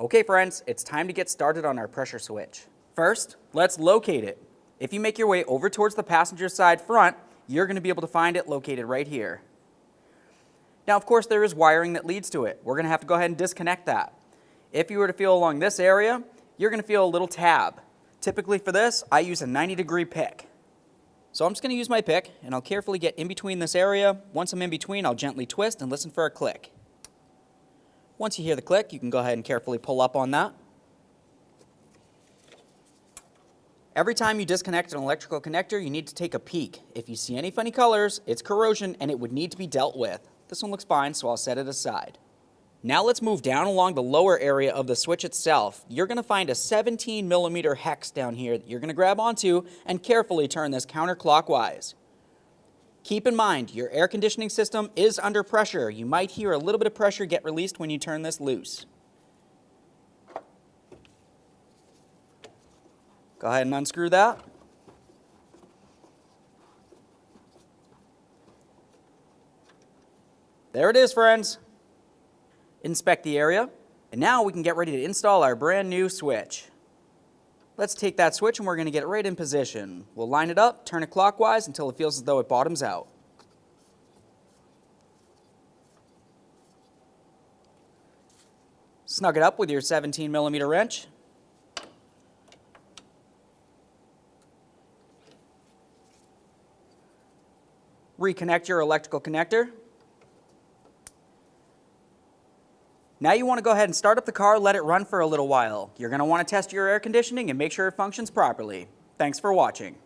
Okay friends, it's time to get started on our pressure switch. First, let's locate it. If you make your way over towards the passenger side front, you're going to be able to find it located right here. Now of course there is wiring that leads to it. We're going to have to go ahead and disconnect that. If you were to feel along this area, you're going to feel a little tab. Typically for this, I use a 90-degree pick. So I'm just going to use my pick and I'll carefully get in between this area. Once I'm in between, I'll gently twist and listen for a click. Once you hear the click, you can go ahead and carefully pull up on that. Every time you disconnect an electrical connector, you need to take a peek. If you see any funny colors, it's corrosion and it would need to be dealt with. This one looks fine, so I'll set it aside. Now let's move down along the lower area of the switch itself. You're going to find a 17mm hex down here that you're going to grab onto and carefully turn this counterclockwise. Keep in mind, your air conditioning system is under pressure. You might hear a little bit of pressure get released when you turn this loose. Go ahead and unscrew that. There it is, friends. Inspect the area, and now we can get ready to install our brand new switch. Let's take that switch and we're going to get it right in position. We'll line it up, turn it clockwise until it feels as though it bottoms out. Snug it up with your 17mm wrench. Reconnect your electrical connector. Now you want to go ahead and start up the car, let it run for a little while. You're going to want to test your air conditioning and make sure it functions properly. Thanks for watching.